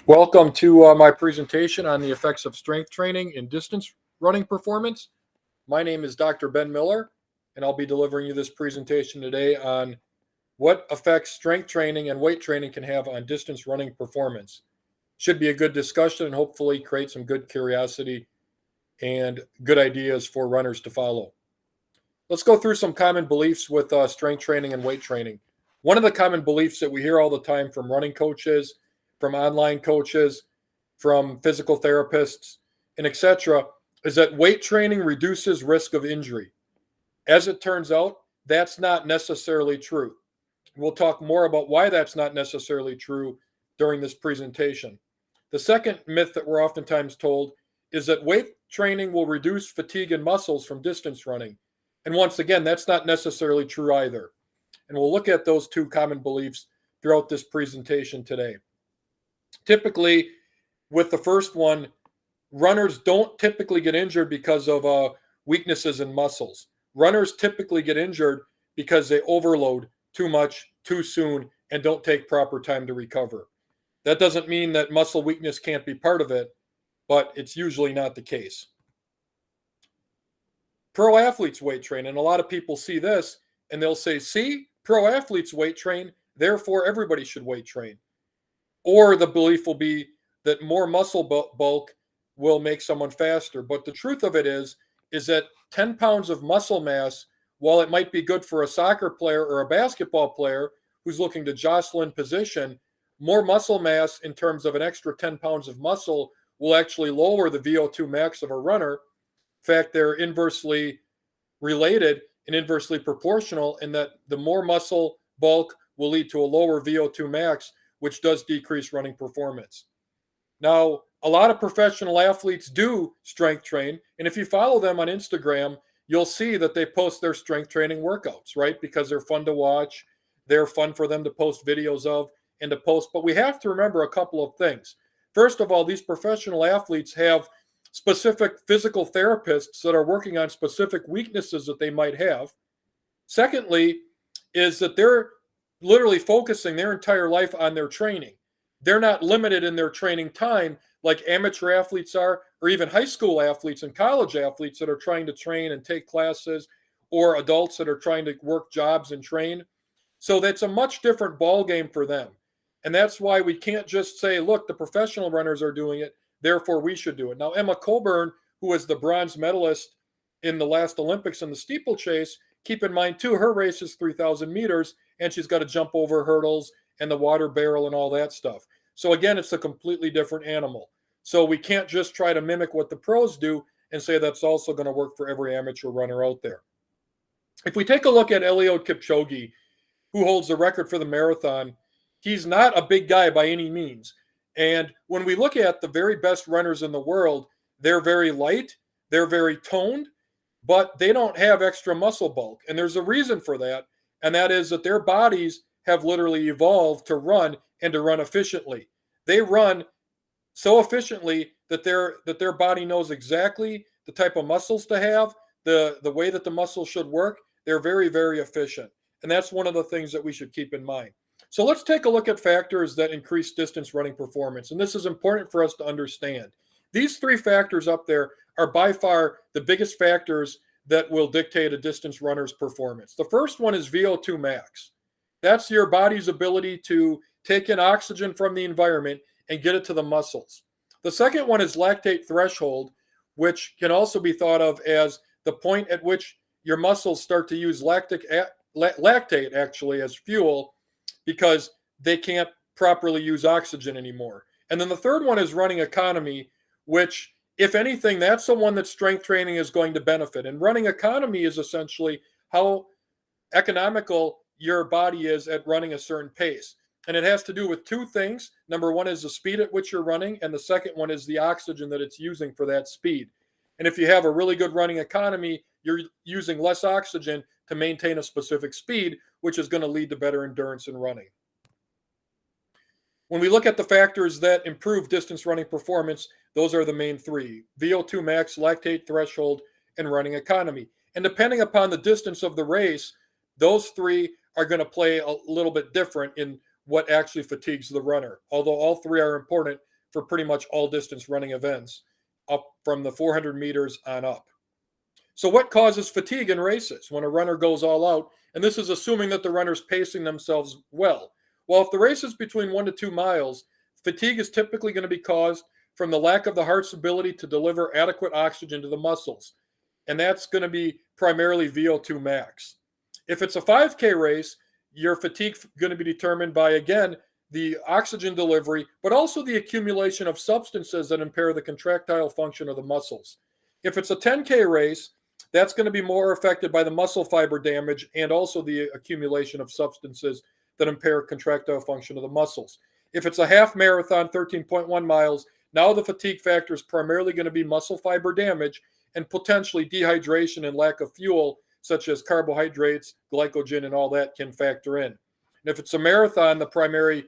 Welcome to my presentation on the effects of strength training in distance running performance. My name is Dr. Ben Miller, and I'll be delivering you this presentation today on what effects strength training and weight training can have on distance running performance. Should be a good discussion and hopefully create some good curiosity and good ideas for runners to follow. Let's go through some common beliefs with strength training and weight training. One of the common beliefs that we hear all the time from running coaches, from online coaches, from physical therapists, and etc., is that weight training reduces risk of injury. As it turns out, that's not necessarily true. We'll talk more about why that's not necessarily true during this presentation. The second myth that we're oftentimes told is that weight training will reduce fatigue in muscles from distance running. And once again, that's not necessarily true either. And we'll look at those two common beliefs throughout this presentation today. Typically, with the first one, runners don't typically get injured because of weaknesses in muscles. Runners typically get injured because they overload too much, too soon, and don't take proper time to recover. That doesn't mean that muscle weakness can't be part of it, but it's usually not the case. Pro athletes weight train, and a lot of people see this and they'll say, see, pro athletes weight train, therefore everybody should weight train. Or the belief will be that more muscle bulk will make someone faster. But the truth of it is that 10 pounds of muscle mass, while it might be good for a soccer player or a basketball player who's looking to jostle in position, more muscle mass in terms of an extra 10 pounds of muscle will actually lower the VO2 max of a runner. In fact, they're inversely related and inversely proportional in that the more muscle bulk will lead to a lower VO2 max, which does decrease running performance. Now, a lot of professional athletes do strength train, and if you follow them on Instagram, you'll see that they post their strength training workouts, right? Because they're fun to watch, they're fun for them to post videos of and to post. But we have to remember a couple of things. First of all, these professional athletes have specific physical therapists that are working on specific weaknesses that they might have. Secondly, is that they're literally focusing their entire life on their training. They're not limited in their training time like amateur athletes are, or even high school athletes and college athletes that are trying to train and take classes, or adults that are trying to work jobs and train. So that's a much different ball game for them. And that's why we can't just say, look, the professional runners are doing it, therefore we should do it. Now, Emma Coburn, who was the bronze medalist in the last Olympics in the steeplechase, keep in mind too, her race is 3,000 meters, and she's got to jump over hurdles and the water barrel and all that stuff. So again, it's a completely different animal. So we can't just try to mimic what the pros do and say that's also going to work for every amateur runner out there. If we take a look at Eliud Kipchoge, who holds the record for the marathon, he's not a big guy by any means. And when we look at the very best runners in the world, they're very light, they're very toned, but they don't have extra muscle bulk. And there's a reason for that. And that is that their bodies have literally evolved to run and to run efficiently. They run so efficiently that their body knows exactly the type of muscles to have, the way that the muscles should work. They're very, very efficient. And that's one of the things that we should keep in mind. So let's take a look at factors that increase distance running performance. And this is important for us to understand. These three factors up there are by far the biggest factors that will dictate a distance runner's performance. The first one is VO2 max. That's your body's ability to take in oxygen from the environment and get it to the muscles. The second one is lactate threshold, which can also be thought of as the point at which your muscles start to use lactate actually as fuel because they can't properly use oxygen anymore. And then the third one is running economy, which, if anything, that's the one that strength training is going to benefit. And running economy is essentially how economical your body is at running a certain pace. And it has to do with two things. Number one is the speed at which you're running, and the second one is the oxygen that it's using for that speed. And if you have a really good running economy, you're using less oxygen to maintain a specific speed, which is going to lead to better endurance in running. When we look at the factors that improve distance running performance, those are the main three: VO2 max, lactate threshold, and running economy. And depending upon the distance of the race, those three are going to play a little bit different in what actually fatigues the runner, although all three are important for pretty much all distance running events up from the 400 meters on up. So what causes fatigue in races when a runner goes all out? And this is assuming that the runner's pacing themselves well. Well, if the race is between 1 to 2 miles, fatigue is typically going to be caused from the lack of the heart's ability to deliver adequate oxygen to the muscles. And that's going to be primarily VO2 max. If it's a 5K race, your fatigue is going to be determined by, again, the oxygen delivery, but also the accumulation of substances that impair the contractile function of the muscles. If it's a 10K race, that's going to be more affected by the muscle fiber damage and also the accumulation of substances that impair contractile function of the muscles. If it's a half marathon, 13.1 miles, now the fatigue factor is primarily going to be muscle fiber damage and potentially dehydration and lack of fuel, such as carbohydrates, glycogen, and all that can factor in. And if it's a marathon, the primary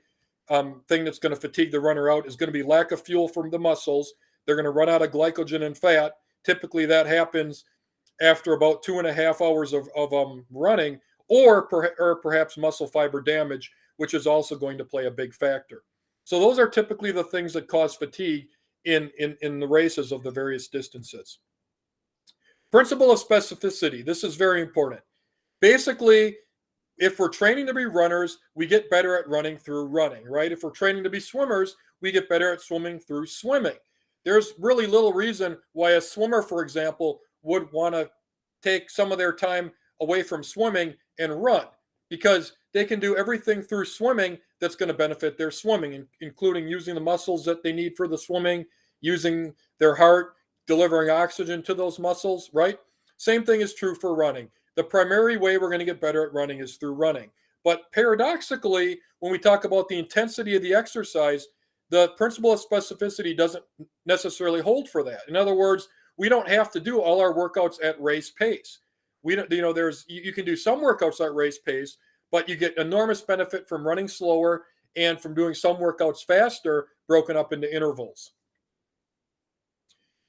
thing that's going to fatigue the runner out is going to be lack of fuel from the muscles. They're going to run out of glycogen and fat. Typically, that happens after about 2.5 hours of running, or perhaps muscle fiber damage, which is also going to play a big factor. So those are typically the things that cause fatigue in the races of the various distances. Principle of specificity. This is very important. Basically, if we're training to be runners, we get better at running through running, right? If we're training to be swimmers, we get better at swimming through swimming. There's really little reason why a swimmer, for example, would want to take some of their time away from swimming and run, because they can do everything through swimming that's going to benefit their swimming, including using the muscles that they need for the swimming, using their heart, delivering oxygen to those muscles, right? Same thing is true for running. The primary way we're going to get better at running is through running. But paradoxically, when we talk about the intensity of the exercise, the principle of specificity doesn't necessarily hold for that. In other words, we don't have to do all our workouts at race pace. We don't, you can do some workouts at race pace, but you get enormous benefit from running slower and from doing some workouts faster, broken up into intervals.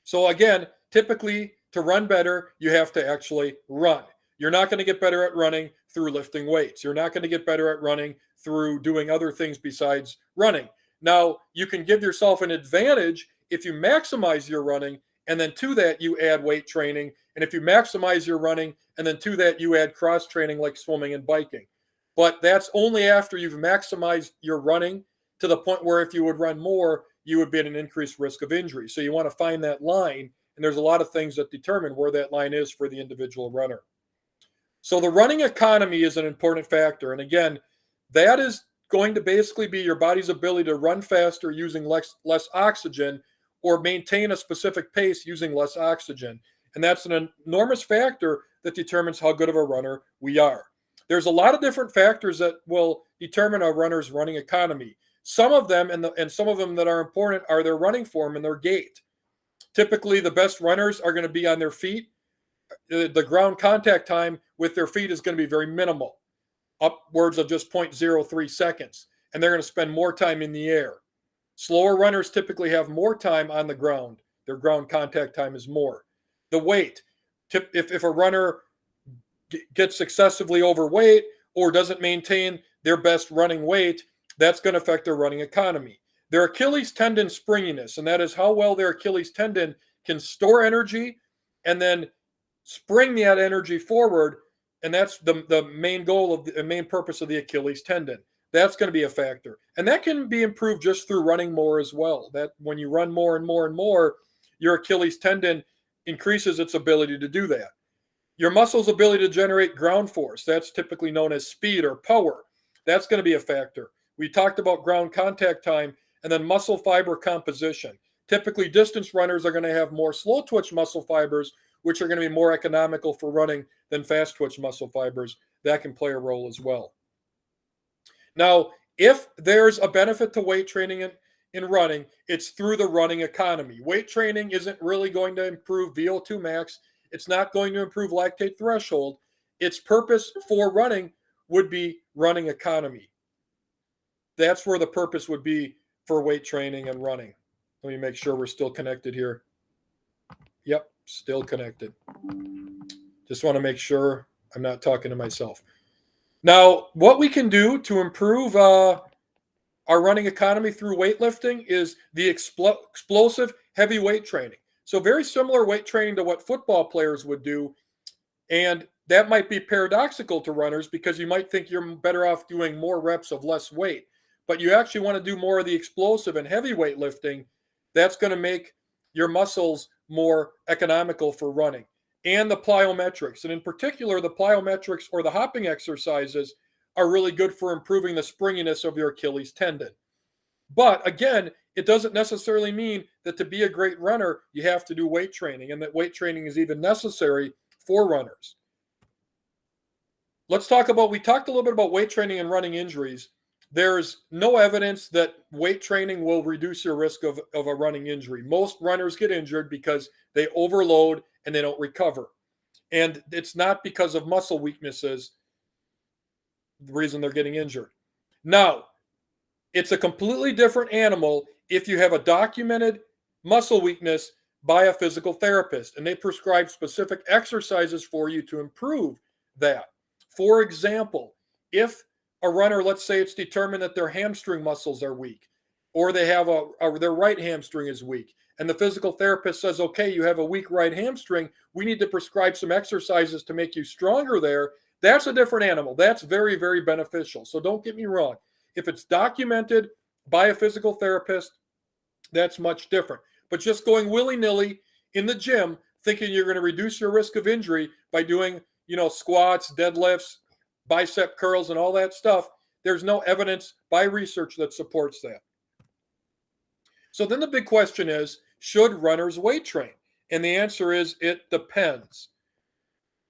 So again, typically to run better, you have to actually run. You're not going to get better at running through lifting weights. You're not going to get better at running through doing other things besides running. Now, you can give yourself an advantage if you maximize your running, and then to that you add weight training. And if you maximize your running, and then to that you add cross training like swimming and biking. But that's only after you've maximized your running to the point where if you would run more, you would be at an increased risk of injury. So you want to find that line, and there's a lot of things that determine where that line is for the individual runner. So the running economy is an important factor. And again, that is going to basically be your body's ability to run faster using less oxygen, or maintain a specific pace using less oxygen. And that's an enormous factor that determines how good of a runner we are. There's a lot of different factors that will determine a runner's running economy. Some of them, and some of them that are important, are their running form and their gait. Typically, the best runners are going to be on their feet. The ground contact time with their feet is going to be very minimal, upwards of just 0.03 seconds. And they're going to spend more time in the air. Slower runners typically have more time on the ground. Their ground contact time is more. The weight. If a runner gets excessively overweight or doesn't maintain their best running weight, that's going to affect their running economy. Their Achilles tendon springiness, and that is how well their Achilles tendon can store energy and then spring that energy forward. And that's the main goal of the main purpose of the Achilles tendon. That's going to be a factor. And that can be improved just through running more as well. That when you run more and more and more, your Achilles tendon increases its ability to do that. Your muscle's ability to generate ground force, that's typically known as speed or power. That's going to be a factor. We talked about ground contact time, and then muscle fiber composition. Typically, distance runners are going to have more slow twitch muscle fibers, which are going to be more economical for running than fast twitch muscle fibers. That can play a role as well. Now, if there's a benefit to weight training in running, it's through the running economy. Weight training isn't really going to improve VO2 max. It's not going to improve lactate threshold. Its purpose for running would be running economy. That's where the purpose would be for weight training and running. Let me make sure we're still connected here. Yep, still connected. Just want to make sure I'm not talking to myself. Now, what we can do to improve our running economy through weightlifting is the explosive heavy weight training. So very similar weight training to what football players would do. And that might be paradoxical to runners because you might think you're better off doing more reps of less weight. But you actually want to do more of the explosive and heavy weightlifting. That's going to make your muscles more economical for running. And the plyometrics. And in particular, the plyometrics or the hopping exercises are really good for improving the springiness of your Achilles tendon. But again, it doesn't necessarily mean that to be a great runner, you have to do weight training and that weight training is even necessary for runners. We talked a little bit about weight training and running injuries. There's no evidence that weight training will reduce your risk of a running injury. Most runners get injured because they overload and they don't recover. And it's not because of muscle weaknesses, the reason they're getting injured. Now, it's a completely different animal if you have a documented muscle weakness by a physical therapist and they prescribe specific exercises for you to improve that. For example, if a runner, let's say it's determined that their hamstring muscles are weak or they have their right hamstring is weak and the physical therapist says, okay, you have a weak right hamstring, we need to prescribe some exercises to make you stronger there. That's a different animal. That's very, very beneficial. So don't get me wrong. If it's documented by a physical therapist, that's much different. But just going willy-nilly in the gym, thinking you're going to reduce your risk of injury by doing, squats, deadlifts, bicep curls, and all that stuff, there's no evidence by research that supports that. So then the big question is, should runners weight train? And the answer is, it depends.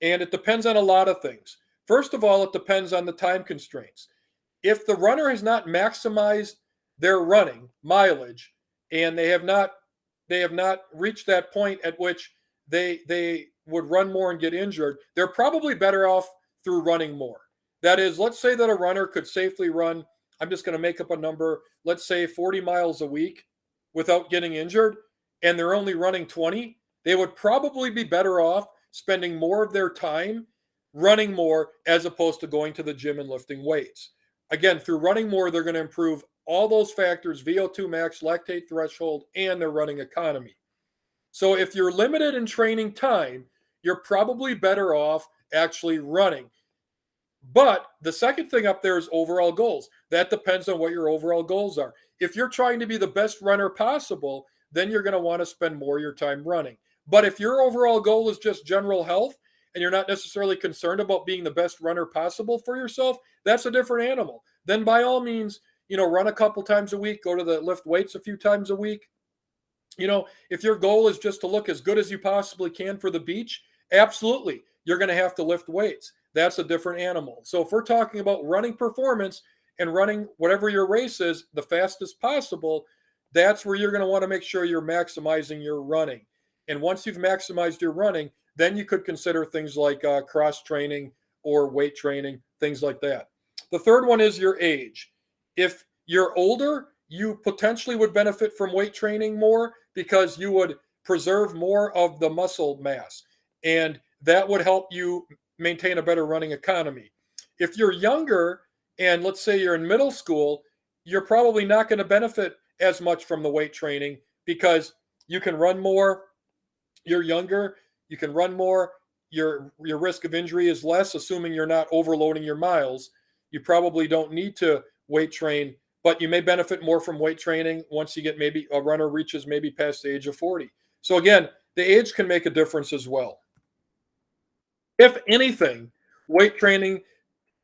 And it depends on a lot of things. First of all, it depends on the time constraints. If the runner has not maximized their running mileage and they have not reached that point at which they would run more and get injured, they're probably better off through running more. That is, let's say that a runner could safely run, I'm just going to make up a number, let's say 40 miles a week without getting injured, and they're only running 20, they would probably be better off spending more of their time running more as opposed to going to the gym and lifting weights. Again, through running more, they're going to improve all those factors, VO2 max, lactate threshold, and their running economy. So if you're limited in training time, you're probably better off actually running. But the second thing up there is overall goals. That depends on what your overall goals are. If you're trying to be the best runner possible, then you're going to want to spend more of your time running. But if your overall goal is just general health and you're not necessarily concerned about being the best runner possible for yourself, that's a different animal. Then by all means, run a couple times a week, go to the lift weights a few times a week. If your goal is just to look as good as you possibly can for the beach, absolutely, you're going to have to lift weights. That's a different animal. So if we're talking about running performance and running whatever your race is the fastest possible, that's where you're going to want to make sure you're maximizing your running. And once you've maximized your running, then you could consider things like cross training or weight training, things like that. The third one is your age. If you're older, you potentially would benefit from weight training more because you would preserve more of the muscle mass, and that would help you maintain a better running economy. If you're younger, and let's say you're in middle school, you're probably not going to benefit as much from the weight training because you can run more. You're younger, you can run more. Your risk of injury is less, assuming you're not overloading your miles. You probably don't need to weight train, but you may benefit more from weight training once you get maybe a runner reaches maybe past the age of 40. So again, the age can make a difference as well. If anything, weight training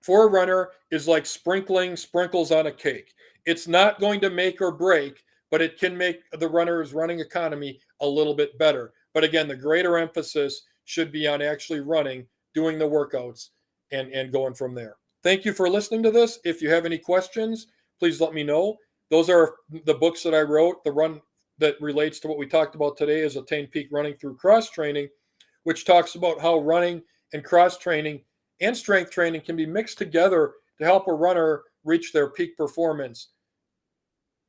for a runner is like sprinkling sprinkles on a cake. It's not going to make or break, but it can make the runner's running economy a little bit better. But again, the greater emphasis should be on actually running, doing the workouts, and going from there. Thank you for listening to this. If you have any questions, please let me know. Those are the books that I wrote. The run that relates to what we talked about today is Attain Peak Running Through Cross Training, which talks about how running and cross training and strength training can be mixed together to help a runner reach their peak performance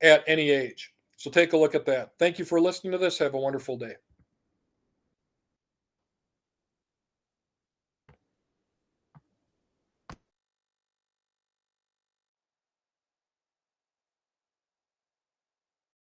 at any age. So take a look at that. Thank you for listening to this. Have a wonderful day.